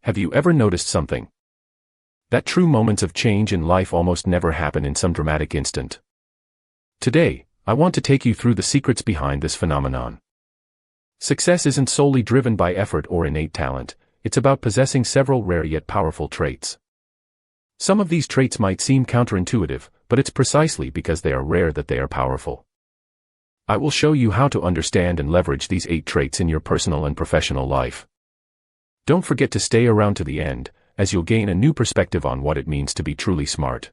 Have you ever noticed something? That true moments of change in life almost never happen in some dramatic instant. Today, I want to take you through the secrets behind this phenomenon. Success isn't solely driven by effort or innate talent, it's about possessing several rare yet powerful traits. Some of these traits might seem counterintuitive, but it's precisely because they are rare that they are powerful. I will show you how to understand and leverage these 8 traits in your personal and professional life. Don't forget to stay around to the end, as you'll gain a new perspective on what it means to be truly smart.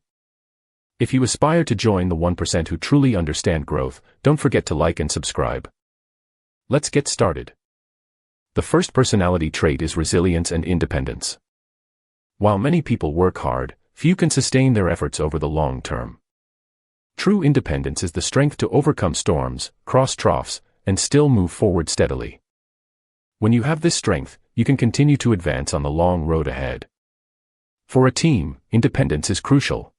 If you aspire to join the 1% who truly understand growth, don't forget to like and subscribe. Let's get started. The first personality trait is resilience and independence. While many people work hard, few can sustain their efforts over the long term. True independence is the strength to overcome storms, cross troughs, and still move forward steadily. When you have this strength, you can continue to advance on the long road ahead. For a team, independence is crucial.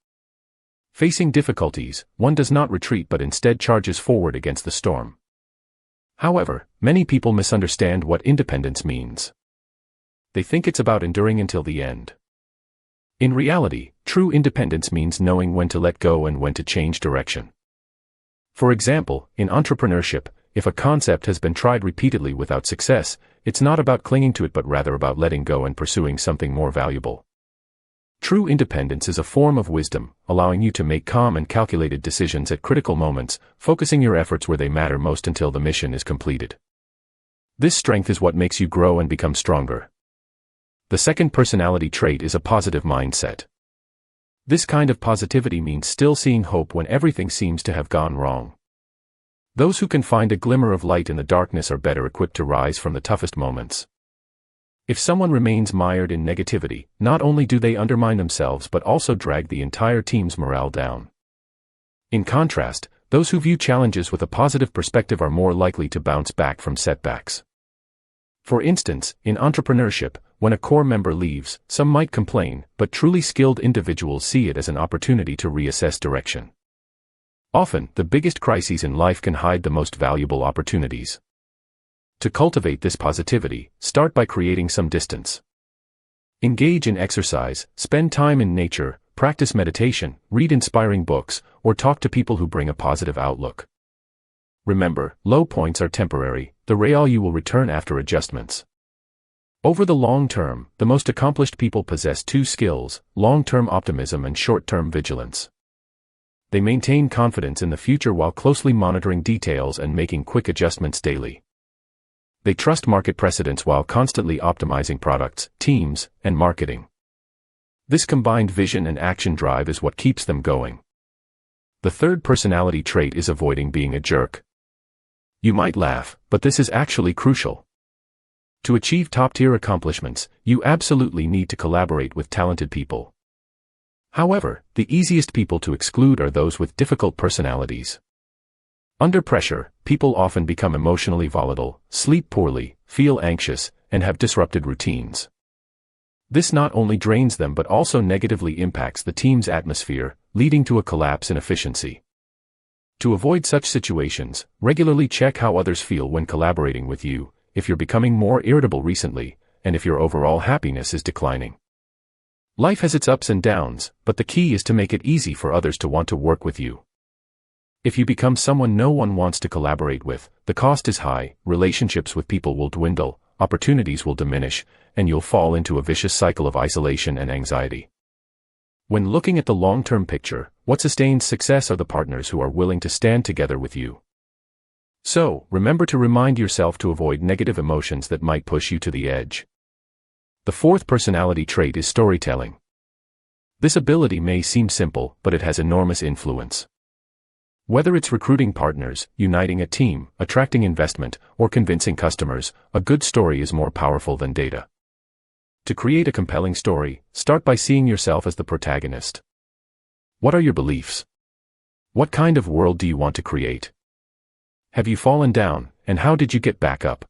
Facing difficulties, one does not retreat but instead charges forward against the storm. However, many people misunderstand what independence means. They think it's about enduring until the end. In reality, true independence means knowing when to let go and when to change direction. For example, in entrepreneurship, if a concept has been tried repeatedly without success, it's not about clinging to it but rather about letting go and pursuing something more valuable. True independence is a form of wisdom, allowing you to make calm and calculated decisions at critical moments, focusing your efforts where they matter most until the mission is completed. This strength is what makes you grow and become stronger. The second personality trait is a positive mindset. This kind of positivity means still seeing hope when everything seems to have gone wrong. Those who can find a glimmer of light in the darkness are better equipped to rise from the toughest moments. If someone remains mired in negativity, not only do they undermine themselves but also drag the entire team's morale down. In contrast, those who view challenges with a positive perspective are more likely to bounce back from setbacks. For instance, in entrepreneurship, when a core member leaves, some might complain, but truly skilled individuals see it as an opportunity to reassess direction. Often, the biggest crises in life can hide the most valuable opportunities. To cultivate this positivity, start by creating some distance. Engage in exercise, spend time in nature, practice meditation, read inspiring books, or talk to people who bring a positive outlook. Remember, low points are temporary, the value will return after adjustments. Over the long term, the most accomplished people possess 2 skills: long-term optimism and short-term vigilance. They maintain confidence in the future while closely monitoring details and making quick adjustments daily. They trust market precedents while constantly optimizing products, teams, and marketing. This combined vision and action drive is what keeps them going. The third personality trait is avoiding being a jerk. You might laugh, but this is actually crucial. To achieve top-tier accomplishments, you absolutely need to collaborate with talented people. However, the easiest people to exclude are those with difficult personalities. Under pressure, people often become emotionally volatile, sleep poorly, feel anxious, and have disrupted routines. This not only drains them but also negatively impacts the team's atmosphere, leading to a collapse in efficiency. To avoid such situations, regularly check how others feel when collaborating with you, if you're becoming more irritable recently, and if your overall happiness is declining. Life has its ups and downs, but the key is to make it easy for others to want to work with you. If you become someone no one wants to collaborate with, the cost is high, relationships with people will dwindle, opportunities will diminish, and you'll fall into a vicious cycle of isolation and anxiety. When looking at the long-term picture, what sustains success are the partners who are willing to stand together with you. So, remember to remind yourself to avoid negative emotions that might push you to the edge. The fourth personality trait is storytelling. This ability may seem simple, but it has enormous influence. Whether it's recruiting partners, uniting a team, attracting investment, or convincing customers, a good story is more powerful than data. To create a compelling story, start by seeing yourself as the protagonist. What are your beliefs? What kind of world do you want to create? Have you fallen down, and how did you get back up?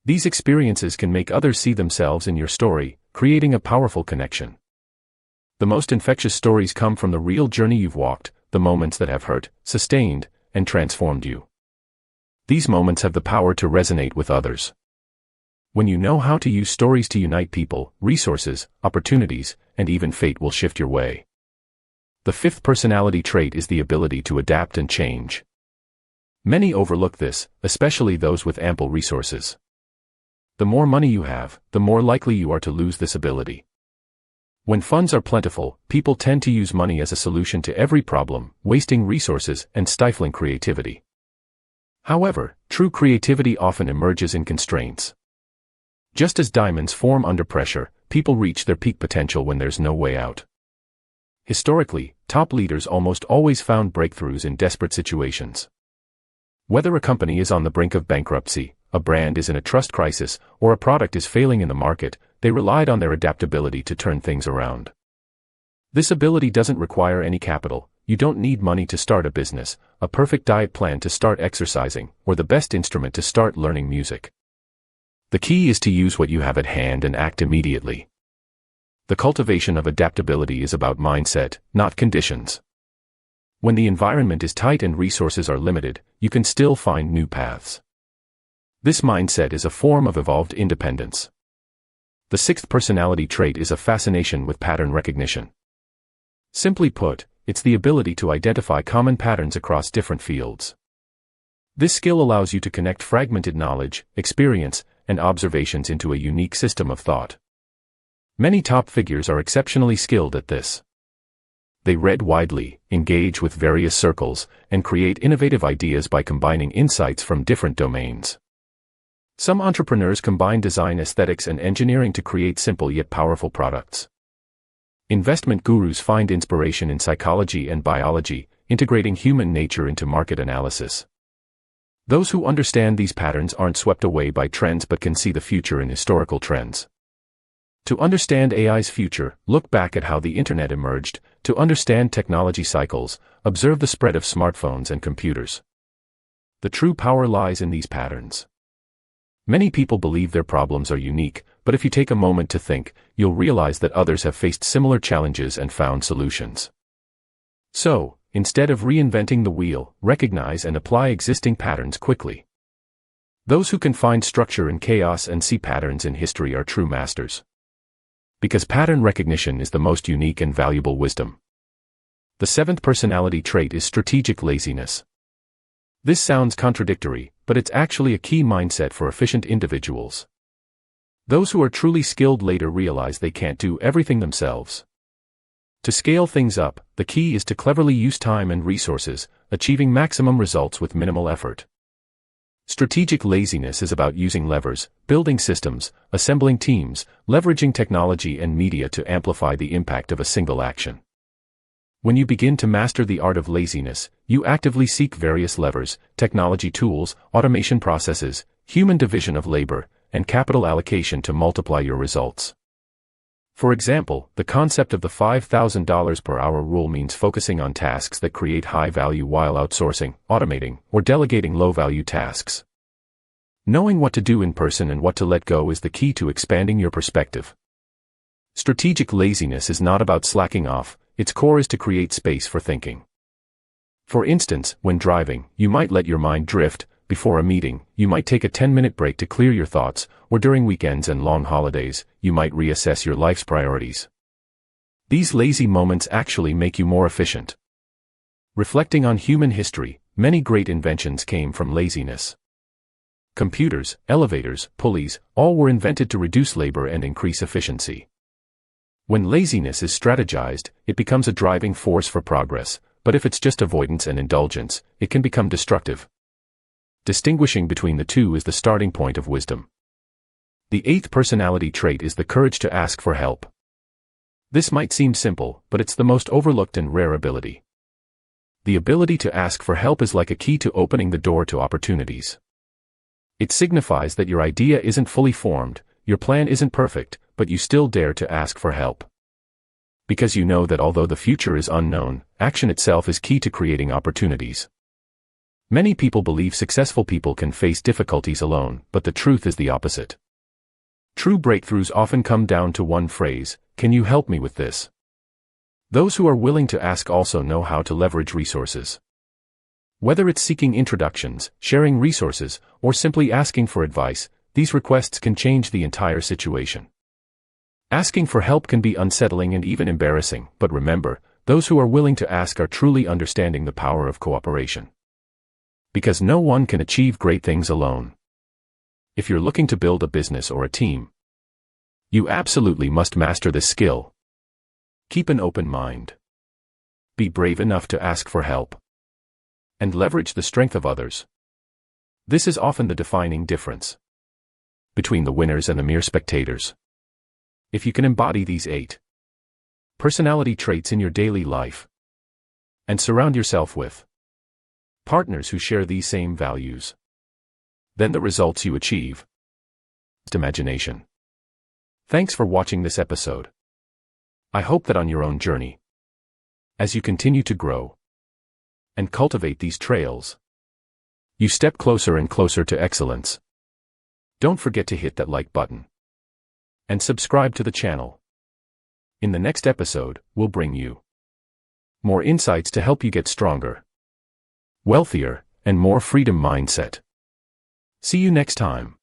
These experiences can make others see themselves in your story, creating a powerful connection. The most infectious stories come from the real journey you've walked, the moments that have hurt, sustained, and transformed you. These moments have the power to resonate with others. When you know how to use stories to unite people, resources, opportunities, and even fate will shift your way. The fifth personality trait is the ability to adapt and change. Many overlook this, especially those with ample resources. The more money you have, the more likely you are to lose this ability. When funds are plentiful, people tend to use money as a solution to every problem, wasting resources and stifling creativity. However, true creativity often emerges in constraints. Just as diamonds form under pressure, people reach their peak potential when there's no way out. Historically, top leaders almost always found breakthroughs in desperate situations. Whether a company is on the brink of bankruptcy, a brand is in a trust crisis, or a product is failing in the market, they relied on their adaptability to turn things around. This ability doesn't require any capital. You don't need money to start a business, a perfect diet plan to start exercising, or the best instrument to start learning music. The key is to use what you have at hand and act immediately. The cultivation of adaptability is about mindset, not conditions. When the environment is tight and resources are limited, you can still find new paths. This mindset is a form of evolved independence. The sixth personality trait is a fascination with pattern recognition. Simply put, it's the ability to identify common patterns across different fields. This skill allows you to connect fragmented knowledge, experience, and observations into a unique system of thought. Many top figures are exceptionally skilled at this. They read widely, engage with various circles, and create innovative ideas by combining insights from different domains. Some entrepreneurs combine design aesthetics and engineering to create simple yet powerful products. Investment gurus find inspiration in psychology and biology, integrating human nature into market analysis. Those who understand these patterns aren't swept away by trends but can see the future in historical trends. To understand AI's future, look back at how the internet emerged. To understand technology cycles, observe the spread of smartphones and computers. The true power lies in these patterns. Many people believe their problems are unique, but if you take a moment to think, you'll realize that others have faced similar challenges and found solutions. So, instead of reinventing the wheel, recognize and apply existing patterns quickly. Those who can find structure in chaos and see patterns in history are true masters. Because pattern recognition is the most unique and valuable wisdom. The seventh personality trait is strategic laziness. This sounds contradictory, but it's actually a key mindset for efficient individuals. Those who are truly skilled later realize they can't do everything themselves. To scale things up, the key is to cleverly use time and resources, achieving maximum results with minimal effort. Strategic laziness is about using levers, building systems, assembling teams, leveraging technology and media to amplify the impact of a single action. When you begin to master the art of laziness, you actively seek various levers, technology tools, automation processes, human division of labor, and capital allocation to multiply your results. For example, the concept of the $5,000 per hour rule means focusing on tasks that create high value while outsourcing, automating, or delegating low value tasks. Knowing what to do in person and what to let go is the key to expanding your perspective. Strategic laziness is not about slacking off, its core is to create space for thinking. For instance, when driving, you might let your mind drift. Before a meeting, you might take a 10-minute break to clear your thoughts, or during weekends and long holidays, you might reassess your life's priorities. These lazy moments actually make you more efficient. Reflecting on human history, many great inventions came from laziness. Computers, elevators, pulleys, all were invented to reduce labor and increase efficiency. When laziness is strategized, it becomes a driving force for progress, but if it's just avoidance and indulgence, it can become destructive. Distinguishing between the two is the starting point of wisdom. The eighth personality trait is the courage to ask for help. This might seem simple, but it's the most overlooked and rare ability. The ability to ask for help is like a key to opening the door to opportunities. It signifies that your idea isn't fully formed, your plan isn't perfect, but you still dare to ask for help. Because you know that although the future is unknown, action itself is key to creating opportunities. Many people believe successful people can face difficulties alone, but the truth is the opposite. True breakthroughs often come down to one phrase: "Can you help me with this?" Those who are willing to ask also know how to leverage resources. Whether it's seeking introductions, sharing resources, or simply asking for advice, these requests can change the entire situation. Asking for help can be unsettling and even embarrassing, but remember, those who are willing to ask are truly understanding the power of cooperation. Because no one can achieve great things alone. If you're looking to build a business or a team, you absolutely must master this skill. Keep an open mind. Be brave enough to ask for help. And leverage the strength of others. This is often the defining difference between the winners and the mere spectators. If you can embody these 8 personality traits in your daily life and surround yourself with partners who share these same values, then the results you achieve is imagination. Thanks for watching this episode. I hope that on your own journey, as you continue to grow and cultivate these trails, you step closer and closer to excellence. Don't forget to hit that like button and subscribe to the channel. In the next episode, we'll bring you more insights to help you get stronger, wealthier, and more freedom mindset. See you next time.